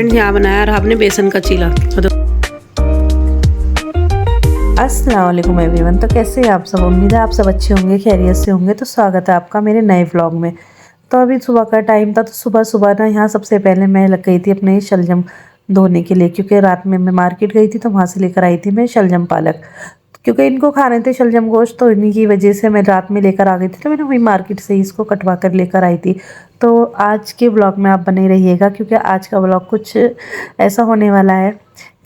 Friends, यहाँ बनाया रहा आपने बेसन का चीला। अस्सलाम वालेकुम एवरीवन। तो कैसे हैं आप सब? उम्मीद है आप सब अच्छे होंगे, खैरियत से होंगे। तो स्वागत है आपका मेरे नए व्लॉग में। तो अभी सुबह का टाइम था, तो सुबह सुबह ना यहाँ सबसे पहले मैं लग गई थी अपने शलजम धोने के लिए, क्योंकि रात में मैं मार्केट गई थी तो वहाँ से लेकर आई थी मैं शलजम पालक, क्योंकि इनको खाने थे शलजम गोश्त। तो इन्हीं की वजह से मैं रात में लेकर आ गई थी, तो मैंने वही मार्केट से ही इसको कटवा कर लेकर आई थी। तो आज के ब्लॉग में आप बने रहिएगा, क्योंकि आज का ब्लॉग कुछ ऐसा होने वाला है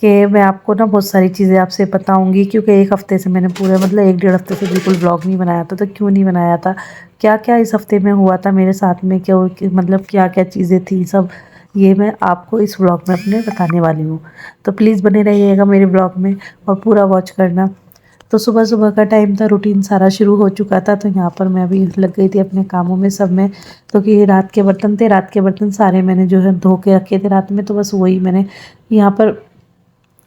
कि मैं आपको ना बहुत सारी चीज़ें आपसे बताऊंगी, क्योंकि एक हफ़्ते से मैंने पूरे मतलब 1 डेढ़ हफ्ते से बिल्कुल ब्लॉग नहीं बनाया था। तो क्यों नहीं बनाया था, क्या क्या इस हफ़्ते में हुआ था मेरे साथ में, क्यों मतलब क्या क्या चीज़ें थी, सब ये मैं आपको इस ब्लॉग में अपने बताने वाली हूँ। तो प्लीज़ बने रहिएगा मेरे ब्लॉग में और पूरा वॉच करना। तो सुबह सुबह का टाइम था, रूटीन सारा शुरू हो चुका था। तो यहाँ पर मैं अभी लग गई थी अपने कामों में सब में। तो कि रात के बर्तन थे, रात के बर्तन सारे मैंने जो है धो के रखे थे रात में। तो बस वही मैंने यहाँ पर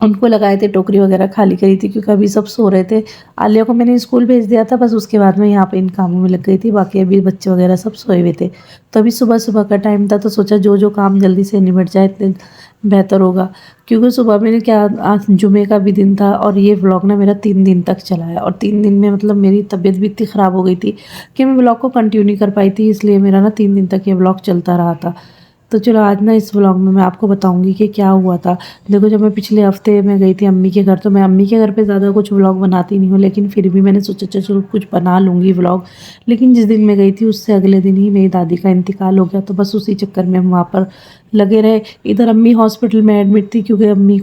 उनको लगाए थे, टोकरी वगैरह खाली करी थी, क्योंकि अभी सब सो रहे थे। आलिया को मैंने स्कूल भेज दिया था, बस उसके बाद में यहाँ पे इन कामों में लग गई थी। बाकी अभी बच्चे वगैरह सब सोए हुए थे। तो अभी सुबह सुबह का टाइम था, तो सोचा जो जो काम जल्दी से निपट जाए इतने बेहतर होगा। क्योंकि सुबह मैंने क्या, आज जुमे का भी दिन था और ये व्लॉग ना मेरा 3 दिन तक चला है। और 3 दिन में मतलब मेरी तबीयत भी इतनी ख़राब हो गई थी कि मैं व्लॉग को कंटिन्यू नहीं कर पाई थी, इसलिए मेरा ना 3 दिन तक ये व्लॉग चलता रहा था। तो चलो आज ना इस व्लॉग में मैं आपको बताऊंगी कि क्या हुआ था। देखो, जब मैं पिछले हफ्ते में गई थी अम्मी के घर, तो मैं अम्मी के घर पे ज़्यादा कुछ व्लॉग बनाती नहीं हूँ, लेकिन फिर भी मैंने सोचा चलो कुछ बना लूँगी व्लॉग। लेकिन जिस दिन मैं गई थी उससे अगले दिन ही मेरी दादी का इंतकाल हो गया, तो बस उसी चक्कर में हम वहाँ पर लगे रहे। इधर अम्मी हॉस्पिटल में एडमिट थी, क्योंकि अम्मी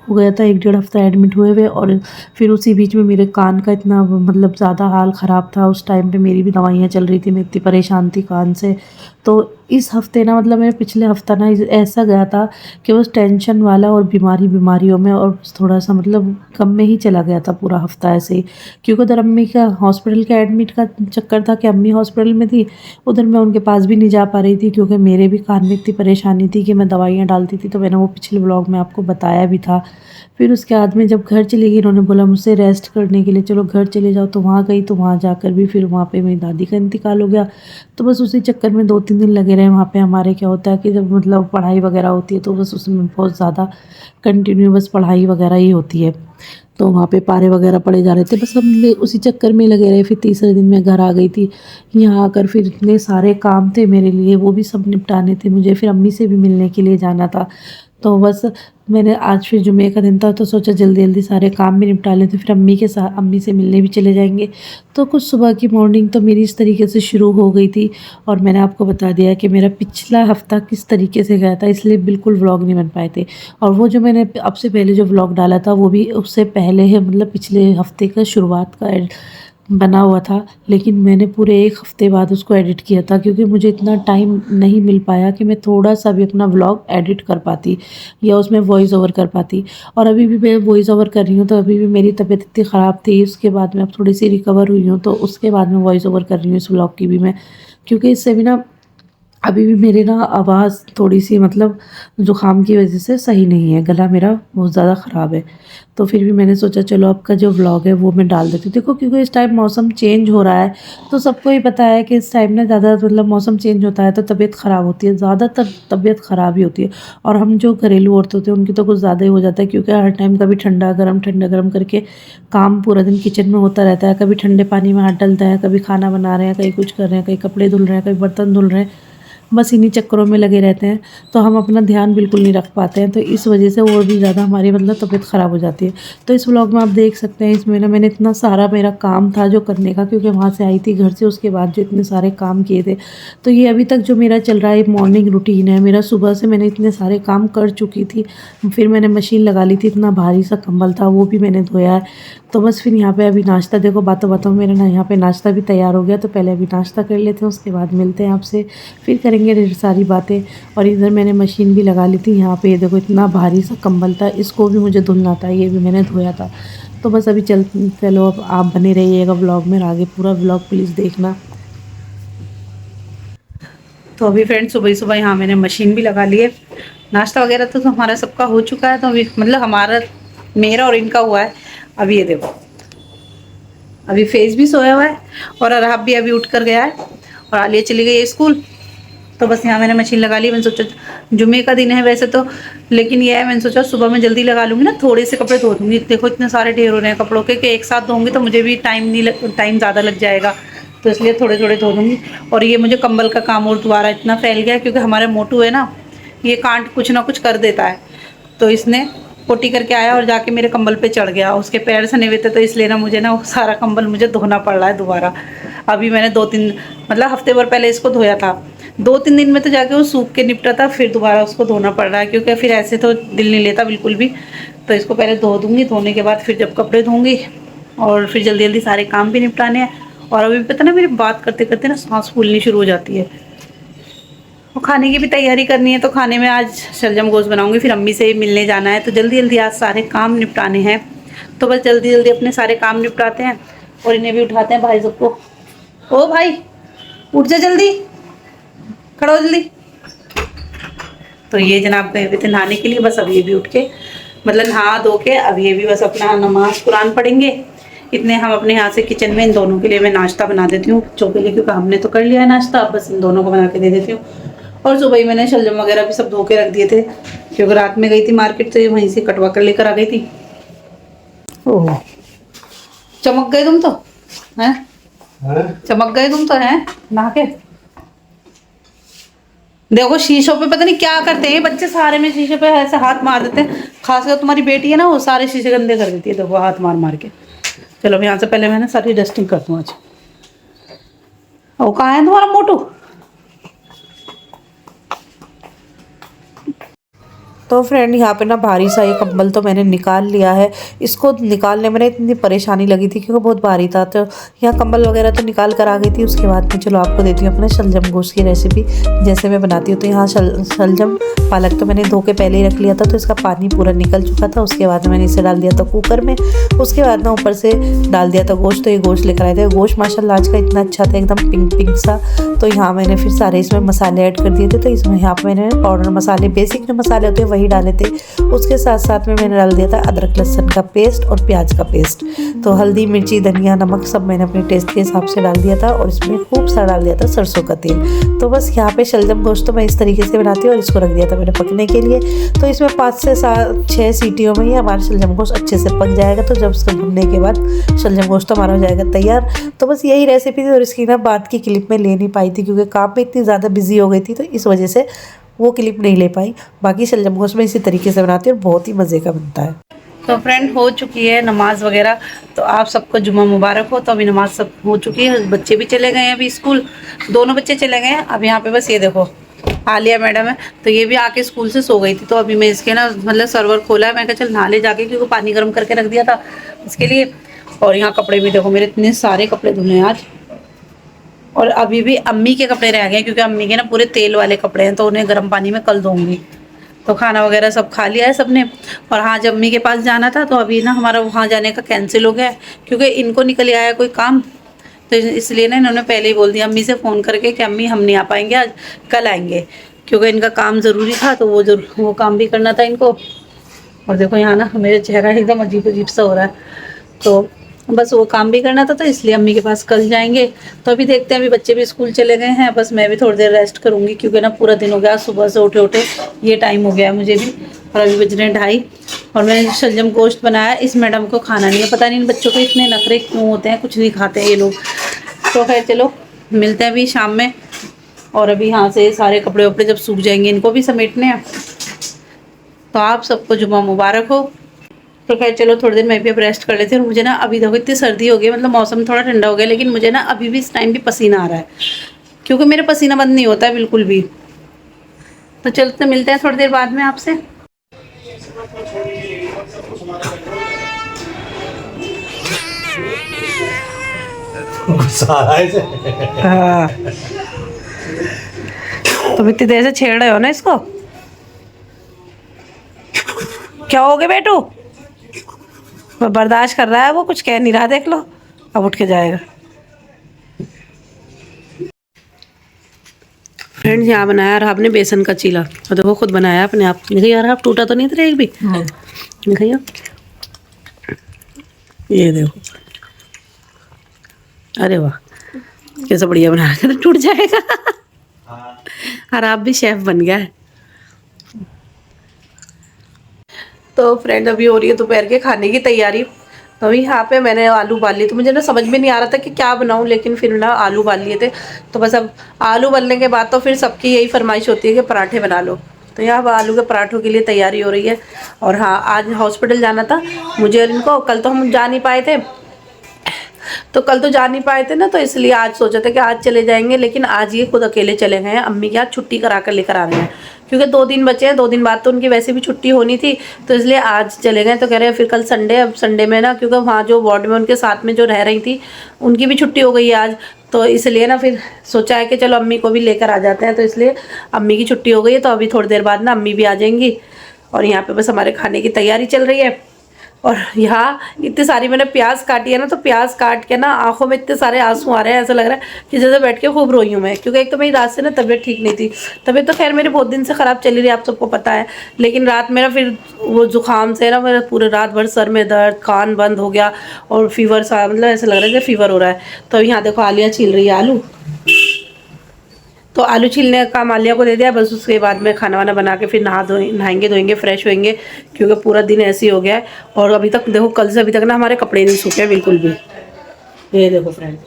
हो गया था 1 डेढ़ हफ्ता एडमिट हुए हुए। और फिर उसी बीच में मेरे कान का इतना मतलब ज़्यादा हाल ख़राब था। उस टाइम पे मेरी भी दवाइयाँ चल रही थी, मैं इतनी परेशान थी कान से। तो इस हफ्ते ना मतलब मेरे पिछले हफ्ता ना ऐसा गया था कि बस टेंशन वाला और बीमारियों में, और थोड़ा सा मतलब कम में ही चला गया था पूरा हफ्ता ऐसे ही। क्योंकि उधर अम्मी का हॉस्पिटल का एडमिट का चक्कर था कि अम्मी हॉस्पिटल में थी, उधर मैं उनके पास भी नहीं जा पा रही थी, क्योंकि मेरे भी कान में इतनी परेशानी थी कि मैं दवाइयाँ डालती थी। तो मैंने वो पिछले ब्लॉग में आपको बताया भी था। फिर उसके बाद में जब घर चली गई, इन्होंने बोला मुझसे रेस्ट करने के लिए, चलो घर चले जाओ। तो वहाँ गई, तो वहाँ जाकर भी फिर वहाँ पे मेरी दादी का इंतकाल हो गया। तो बस उसी चक्कर में 2-3 दिन लगे रहे वहाँ पे। हमारे क्या होता है कि जब मतलब पढ़ाई वगैरह होती है, तो बस उसमें बहुत ज़्यादा कंटिन्यू बस पढ़ाई वगैरह ही होती है। तो वहाँ पे पारे वगैरह पड़े जा रहे थे, बस हम उसी चक्कर में लगे रहे। फिर तीसरे दिन मैं घर आ गई थी। यहाँ आकर फिर इतने सारे काम थे मेरे लिए, वो भी सब निपटाने थे मुझे। फिर अम्मी से भी मिलने के लिए जाना था। तो बस मैंने आज फिर जुमे का दिन था, तो सोचा जल्दी जल्दी सारे काम भी निपटा लेते, फिर अम्मी से मिलने भी चले जाएंगे। तो कुछ सुबह की मॉर्निंग तो मेरी इस तरीके से शुरू हो गई थी। और मैंने आपको बता दिया कि मेरा पिछला हफ्ता किस तरीके से गया था, इसलिए बिल्कुल व्लॉग नहीं बन पाए थे। और वो जो मैंने अब से पहले जो व्लॉग डाला था, वो भी उससे पहले है, मतलब पिछले हफ्ते का शुरुआत का बना हुआ था। लेकिन मैंने पूरे 1 हफ्ते बाद उसको एडिट किया था, क्योंकि मुझे इतना टाइम नहीं मिल पाया कि मैं थोड़ा सा भी अपना व्लॉग एडिट कर पाती या उसमें वॉइस ओवर कर पाती। और अभी भी मैं वॉइस ओवर कर रही हूँ, तो अभी भी मेरी तबीयत इतनी ख़राब थी। उसके बाद में अब थोड़ी सी रिकवर हुई हूँ, तो उसके बाद में वॉइस ओवर कर रही हूँ इस व्लॉग की भी मैं। क्योंकि इससे भी ना अभी भी मेरी ना आवाज़ थोड़ी सी मतलब ज़ुकाम की वजह से सही नहीं है, गला मेरा बहुत ज़्यादा ख़राब है। तो फिर भी मैंने सोचा चलो अब का जो व्लॉग है वो मैं डाल देती हूँ। देखो, क्योंकि इस टाइम मौसम चेंज हो रहा है, तो सबको ही पता है कि इस टाइम ना ज़्यादा मतलब मौसम चेंज होता है तो तबीयत ख़राब होती है, ज़्यादातर तबीयत ख़राब ही होती है। और हम जो घरेलू औरतें होती हैं उनकी तो कुछ ज़्यादा ही हो जाता है, क्योंकि हर टाइम कभी ठंडा गर्म करके काम पूरा दिन किचन में होता रहता है। कभी ठंडे पानी में हाथ डलता है, कभी खाना बना रहे हैं, कहीं कुछ कर रहे हैं, कहीं कपड़े धुल रहे हैं, कहीं बर्तन धुल रहे हैं, बस इन्हीं चक्करों में लगे रहते हैं। तो हम अपना ध्यान बिल्कुल नहीं रख पाते हैं, तो इस वजह से और भी ज़्यादा हमारी मतलब तबीयत ख़राब हो जाती है। तो इस व्लॉग में आप देख सकते हैं, इसमें ना मैंने इतना सारा मेरा काम था जो करने का, क्योंकि वहाँ से आई थी घर से, उसके बाद जो इतने सारे काम किए थे। तो ये अभी तक जो मेरा चल रहा है मॉर्निंग रूटीन है मेरा, सुबह से मैंने इतने सारे काम कर चुकी थी। फिर मैंने मशीन लगा ली थी, इतना भारी सा कंबल था वो भी मैंने धोया है। तो बस फिर यहाँ पे अभी नाश्ता, देखो बातों बातों में मेरा ना यहाँ पे नाश्ता भी तैयार हो गया। तो पहले अभी नाश्ता कर लेते हैं, उसके बाद मिलते हैं आपसे, फिर करेंगे ढेर सारी बातें। और इधर मैंने मशीन भी लगा ली थी। यहाँ पे ये देखो इतना भारी सा कंबल था, इसको भी मुझे धुलना था, ये भी मैंने धोया था। तो बस अभी चलो अब आप बने रहिएगा व्लॉग में, आगे पूरा व्लॉग प्लीज़ देखना। तो अभी फ्रेंड्स सुबह सुबह यहाँ मैंने मशीन भी लगा ली है। नाश्ता वगैरह तो हमारा सबका हो चुका है। तो अभी मतलब हमारा, मेरा और इनका हुआ है। अभी ये देखो, अभी फेस भी सोया हुआ है और अरहाब भी अभी उठ कर गया है, और आलिया चली गई है स्कूल। तो बस यहाँ मैंने मशीन लगा ली। मैंने सोचा जुम्मे का दिन है वैसे तो, लेकिन ये है मैंने सोचा सुबह में जल्दी लगा लूँगी ना, थोड़े से कपड़े धो दूँगी। देखो इतने सारे ढेर हो रहे हैं कपड़ों के कि एक साथ धोऊँगी तो मुझे भी टाइम ज़्यादा लग जाएगा, तो इसलिए थोड़े थोड़े धो दूँगी। और ये मुझे कंबल का काम और दोबारा इतना फैल गया क्योंकि हमारे मोटू है ना, ये कांट कुछ ना कुछ कर देता है, तो इसने पोटी करके आया और जाके मेरे कंबल पे चढ़ गया। उसके पैर सने हुए थे तो इसलिए ना मुझे ना वो सारा कंबल मुझे धोना पड़ रहा है दोबारा। अभी मैंने 2-3 मतलब हफ्ते भर पहले इसको धोया था, 2-3 दिन में तो जाके वो सूख के निपटा था, फिर दोबारा उसको धोना पड़ रहा है क्योंकि फिर ऐसे तो दिल नहीं लेता बिल्कुल भी। तो इसको पहले धो दूँगी, धोने के बाद फिर जब कपड़े धोऊँगी और फिर जल्दी जल्दी सारे काम भी निपटाने हैं। और अभी पता ना मेरी बात करते करते ना सांस फूलनी शुरू हो जाती है। और खाने की भी तैयारी करनी है, तो खाने में आज शलजम गोश्त बनाऊंगी, फिर अम्मी से मिलने जाना है, तो जल्दी जल्दी आज सारे काम निपटाने हैं। तो बस जल्दी जल्दी अपने सारे काम निपटाते हैं और इन्हें भी उठाते हैं भाई सबको। ओ भाई उठ जा जल्दी, खड़ा हो जल्दी। तो ये जनाब गए हुए थे नहाने के लिए, बस अब ये भी उठ के मतलब नहा धो के अब ये भी बस अपना नमाज कुरान पढ़ेंगे। इतने हम अपने यहाँ से किचन में इन दोनों के लिए मैं नाश्ता बना देती हूँ, बच्चों के लिए, क्योंकि हमने तो कर लिया है नाश्ता, अब बस इन दोनों को बना के दे देती हूँ। और सुबह ही मैंने शलजम वगैरह भी सब धो के रख दिए थे क्योंकि रात में गई थी मार्केट, तो ये वहीं से कटवा कर लेकर आ गई थी। ओह चमक गए तुम तो हैं, चमक गए तुम तो हैं नहा के। देखो शीशों पे पता नहीं क्या करते हैं बच्चे, सारे में शीशे पे ऐसे हाथ मार देते हैं, खासकर तुम्हारी बेटी है ना, वो सारे शीशे गंदे कर देती है, देखो हाथ मार मार के। चलो यहाँ से पहले मैंने सारी डस्टिंग कर दूँ आज। वो कहाँ है तुम्हारा मोटू? तो फ्रेंड यहाँ पे ना भारी सा ये कंबल तो मैंने निकाल लिया है। इसको निकालने में ना इतनी परेशानी लगी थी क्योंकि बहुत भारी था, तो यहाँ कंबल वगैरह तो निकाल कर आ गई थी। उसके बाद में चलो आपको देती हूँ अपने शलजम गोश्त की रेसिपी जैसे मैं बनाती हूँ। तो यहाँ शलजम पालक तो मैंने धो के पहले ही रख लिया था, तो इसका पानी पूरा निकल चुका था। उसके बाद मैंने इसे डाल दिया था कुकर में। उसके बाद ना ऊपर से डाल दिया था गोश्त। तो ये गोश्त लेकर आए थे, गोश्त माशाल्लाह आज का इतना अच्छा था, एकदम पिंक पिंक सा। तो यहाँ मैंने फिर सारे इसमें मसाले ऐड कर दिए थे। तो इसमें यहाँ पर मैंने पाउडर मसाले, बेसिक जो मसाले होते हैं वही डाले थे। उसके साथ साथ में मैंने डाल दिया था अदरक लहसुन का पेस्ट और प्याज का पेस्ट। तो हल्दी मिर्ची धनिया नमक सब मैंने अपने टेस्ट के हिसाब से डाल दिया था और इसमें खूब सारा डाल दिया था सरसों का तेल। तो बस यहाँ पे शलजम गोश्त तो मैं इस तरीके से बनाती हूँ और इसको रख दिया था मैंने पकने के लिए। तो इसमें 5 से 6 सीटियों में ही हमारा शलजम गोश्त अच्छे से पक जाएगा। तो जब उसको भुनने के बाद शलजम गोश्त तो हमारा हो जाएगा तैयार। तो बस यही रेसिपी थी और इसकी ना बात की क्लिप में ले नहीं पाई थी क्योंकि काम में इतनी ज़्यादा बिजी हो गई थी, तो इस वजह से वो क्लिप नहीं ले पाई। बाकी शलजम गोश्त में इसी तरीके से बनाती हूँ और बहुत ही मज़े का बनता है। तो फ्रेंड हो चुकी है नमाज वगैरह, तो आप सबको जुम्मा मुबारक हो। तो अभी नमाज सब हो चुकी है, बच्चे भी चले गए हैं अभी स्कूल, दोनों बच्चे चले गए हैं। अब यहाँ पे बस ये देखो आलिया मैडम है, तो ये भी आके स्कूल से सो गई थी। तो अभी मैं इसके ना मतलब सर्वर खोला है, मैं कहा चल नहा ले जाके, क्योंकि पानी गर्म करके रख दिया था इसके लिए। और यहाँ कपड़े भी देखो, मेरे इतने सारे कपड़े धुले हैं आज। और अभी भी अम्मी के कपड़े रह गए क्योंकि अम्मी के ना पूरे तेल वाले कपड़े हैं, तो उन्हें गर्म पानी में कल धोऊंगी। तो खाना वगैरह सब खा लिया है सबने। और हाँ, जब अम्मी के पास जाना था तो अभी ना हमारा वहाँ जाने का कैंसिल हो गया है क्योंकि इनको निकल आया कोई काम, तो इसलिए ना इन्होंने पहले ही बोल दिया अम्मी से फ़ोन करके कि अम्मी हम नहीं आ पाएंगे आज, कल आएंगे, क्योंकि इनका काम ज़रूरी था, तो वो काम भी करना था इनको। और देखो यहाँ ना मेरा चेहरा एकदम अजीब अजीब सा हो रहा है, तो बस वो काम भी करना था, तो इसलिए अम्मी के पास कल जाएंगे। तो अभी देखते हैं, अभी बच्चे भी स्कूल चले गए हैं, बस मैं भी थोड़ी देर रेस्ट करूँगी क्योंकि ना पूरा दिन हो गया, सुबह से उठे उठे ये टाइम हो गया है मुझे भी। और अभी बज रहे हैं 2:30 और मैंने शलजम गोश्त बनाया। इस मैडम को खाना नहीं है, पता नहीं इन बच्चों को इतने नखरे क्यों होते हैं, कुछ नहीं खाते हैं ये लोग। तो खैर चलो मिलते हैं अभी शाम में। और अभी यहाँ से सारे कपड़े वपड़े जब सूख जाएंगे इनको भी समेटने हैं। तो आप सबको जुम्मा मुबारक हो। तो खैर चलो थोड़ी देर मैं भी अब रेस्ट कर लेती हूँ। और मुझे ना अभी देखो इतनी सर्दी हो गई, मतलब मौसम थोड़ा ठंडा हो गया, लेकिन मुझे ना अभी भी इस टाइम भी पसीना आ रहा है क्योंकि मेरा पसीना बंद नहीं होता है बिल्कुल भी। तो चलते मिलते हैं थोड़ी देर बाद में आपसे। हाँ, तुम इतनी देर से छेड़ रहे हो ना इसको, क्या हो गया बेटू? बर्दाश्त कर रहा है, वो कुछ कह नहीं रहा, देख लो अब उठ के जाएगा। फ्रेंड्स यहाँ बनाया रहा आपने बेसन का चीला, और देखो खुद बनाया अपने आप। दिखाइए यार, आप टूटा तो नहीं था एक भी? दिखाइए, ये देखो, अरे वाह कैसा बढ़िया बनाया, टूट जाएगा। और आप भी शेफ बन गया है। तो फ्रेंड अभी हो रही है दोपहर के खाने की तैयारी। तो अभी यहाँ पे मैंने आलू उबाल लिए, तो मुझे ना समझ में नहीं आ रहा था कि क्या बनाऊँ, लेकिन फिर ना आलू उबाल लिए थे। तो बस अब आलू उबलने के बाद तो फिर सबकी यही फरमाइश होती है कि पराठे बना लो। तो यहाँ अब आलू के पराठों के लिए तैयारी हो रही है। और हाँ, आज हॉस्पिटल जाना था मुझे और इनको। कल तो हम जा नहीं पाए थे, तो इसलिए आज सोचा था कि आज चले जाएंगे, लेकिन आज ये खुद अकेले चले गए हैं। अम्मी के यहाँ छुट्टी करा कर लेकर आ रहे हैं, क्योंकि 2 दिन बचे हैं। 2 दिन बाद तो उनकी वैसे भी छुट्टी होनी थी, तो इसलिए आज चले गए। तो कह रहे हैं फिर कल संडे, अब संडे में ना, क्योंकि वहाँ जो वार्ड में उनके साथ में जो रह रही थी उनकी भी छुट्टी हो गई है आज। तो इसलिए ना फिर सोचा है कि चलो अम्मी को भी लेकर आ जाते हैं। तो इसलिए अम्मी की छुट्टी हो गई है, तो अभी थोड़ी देर बाद ना अम्मी भी आ जाएंगी। और यहाँ पे बस हमारे खाने की तैयारी चल रही है। और यहाँ इतनी सारी मैंने प्याज काटी है ना, तो प्याज काट के ना आंखों में इतने सारे आंसू आ रहे हैं। ऐसा लग रहा है कि जैसे बैठ के खूब रोई हूँ मैं, क्योंकि एक तो मेरी रात से ना तबीयत ठीक नहीं थी। तबीयत तो खैर मेरी बहुत दिन से ख़राब चली रही है, आप सबको पता है। लेकिन रात मेरा फिर वो जुकाम से ना मेरा पूरे रात भर सर में दर्द, कान बंद हो गया और फीवर सा, मतलब ऐसा लग रहा है कि फीवर हो रहा है। तो यहाँ देखो आलिया छील रही है आलू। तो आलू छीलने का काम आलिया को दे दिया। बस उसके बाद में खाना वाना बना के फिर नहाएंगे धोएंगे, फ्रेश होएंगे, क्योंकि पूरा दिन ऐसे ही हो गया है। और अभी तक देखो, कल से अभी तक ना हमारे कपड़े नहीं सूखे बिल्कुल भी। ये देखो फ्रेंड,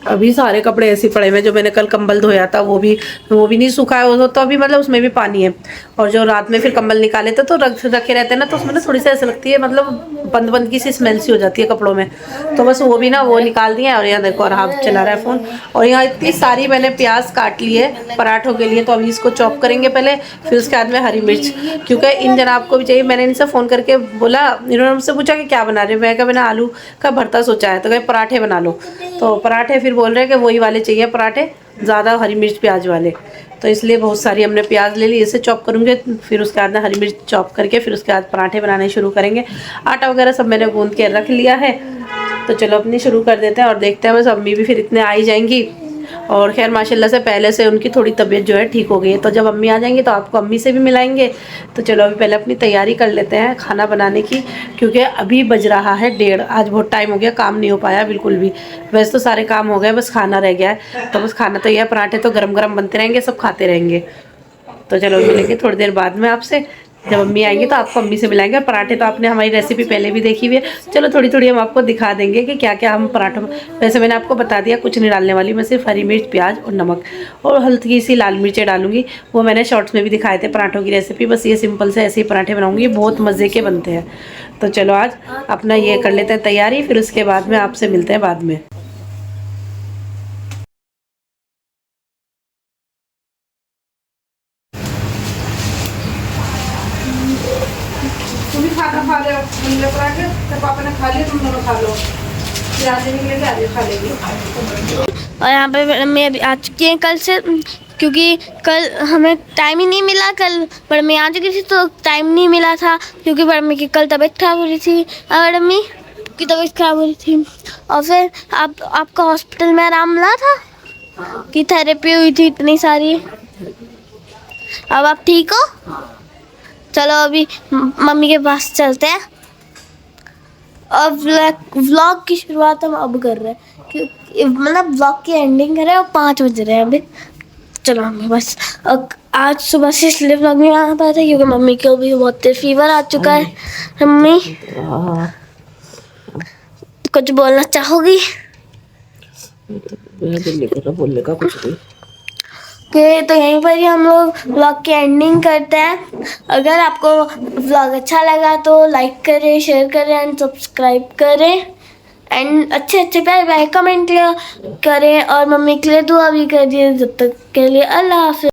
अभी सारे कपड़े ऐसे पड़े हुए। जो मैंने कल कंबल धोया था वो भी नहीं सूखा है। वो तो अभी मतलब उसमें भी पानी है। और जो रात में फिर कंबल निकाले थे तो रखे रहते हैं ना, तो उसमें ना थोड़ी सी ऐसा लगती है, मतलब बंद की सी स्मेल सी हो जाती है कपड़ों में। तो बस वो भी ना वो निकाल दिए। और यहाँ देखो, और हाथ चला रहा है फ़ोन। और यहाँ इतनी सारी मैंने प्याज काट ली है पराठों के लिए। तो अभी इसको चॉप करेंगे पहले, फिर उसके बाद में हरी मिर्च, क्योंकि इन जनाब को भी चाहिए। मैंने इनसे फ़ोन करके बोला, इन्होंने मुझसे पूछा कि क्या बना रहे हो। मैं कहा मैंने आलू का भरता सोचा है। तो कहे पराठे बना लो। तो पराठे फिर बोल रहे हैं कि वही वाले चाहिए पराठे, ज़्यादा हरी मिर्च प्याज वाले। तो इसलिए बहुत सारी हमने प्याज ले ली, इसे चॉप करूँगे। फिर उसके बाद में हरी मिर्च चॉप करके फिर उसके बाद पराठे बनाने शुरू करेंगे। आटा वगैरह सब मैंने गूंद के रख लिया है। तो चलो अपनी शुरू कर देते हैं। और देखते हैं, बस अम्मी भी फिर इतने आ ही जाएंगी। और खैर माशाल्लाह से पहले से उनकी थोड़ी तबीयत जो है ठीक हो गई है। तो जब अम्मी आ जाएंगी तो आपको अम्मी से भी मिलाएंगे। तो चलो अभी पहले अपनी तैयारी कर लेते हैं खाना बनाने की, क्योंकि अभी बज रहा है 1:30। आज बहुत टाइम हो गया, काम नहीं हो पाया बिल्कुल भी। वैसे तो सारे काम हो गए, बस खाना रह गया है। तो बस खाना तो यह है, पराठे तो गरम गरम बनते रहेंगे, सब खाते रहेंगे। तो चलो मिलेंगे थोड़ी देर बाद में आपसे। जब अम्मी आएंगी तो आपको अम्मी से मिलाएंगे। और पराठे तो आपने हमारी रेसिपी पहले भी देखी हुई है। चलो थोड़ी थोड़ी हम आपको दिखा देंगे कि क्या क्या हम पराठों में, वैसे मैंने आपको बता दिया कुछ नहीं डालने वाली। मैं सिर्फ हरी मिर्च, प्याज और नमक और हल्की सी लाल मिर्चें डालूंगी। वो मैंने शॉर्ट्स में भी दिखाए थे पराठों की रेसिपी। बस ये सिंपल से ऐसे ही पराठे बनाऊंगी, बहुत मज़े के बनते हैं। तो चलो आज अपना ये कर लेते हैं तैयारी, फिर उसके बाद में आपसे मिलते हैं बाद में। तुम भी खाना खा रहे हो, हमने पराठे तो पापा ने खा लिए, तुम दोनों खा लो। फिर आज निकले के आज खा लेंगे। और यहाँ पे मैं अभी आ चुकी हैं कल से, क्योंकि कल हमें टाइम ही नहीं मिला। कल बड़ में आ चुकी थी तो टाइम नहीं मिला था, क्योंकि बड़ में की कल तबीयत ख़राब हो रही थी। और अम्मी की तबीयत ख़राब हो रही थी। और फिर आपका हॉस्पिटल में आराम मिला था कि थेरेपी हुई थी इतनी सारी। अब आप ठीक हो? चलो अभी मम्मी के पास चलते हैं। और व्लॉग की शुरुआत हम अब कर रहे हैं, मतलब व्लॉग की एंडिंग कर रहे हैं। और 5 बज रहे हैं अभी। चलो मम्मी बस आज सुबह से इसलिए व्लॉग नहीं आ पाया था, क्योंकि मम्मी को भी बहुत तेज फीवर आ चुका है। मम्मी कुछ बोलना चाहोगी? बोलने का कुछ नहीं। तो यहीं पर ही हम लोग व्लॉग की एंडिंग करते हैं। अगर आपको व्लॉग अच्छा लगा तो लाइक करें, शेयर करें एंड सब्सक्राइब करें। एंड अच्छे प्यारे कमेंट करें। और मम्मी के लिए दुआ भी करिए। जब तक के लिए अल्लाह हाफ़िज़।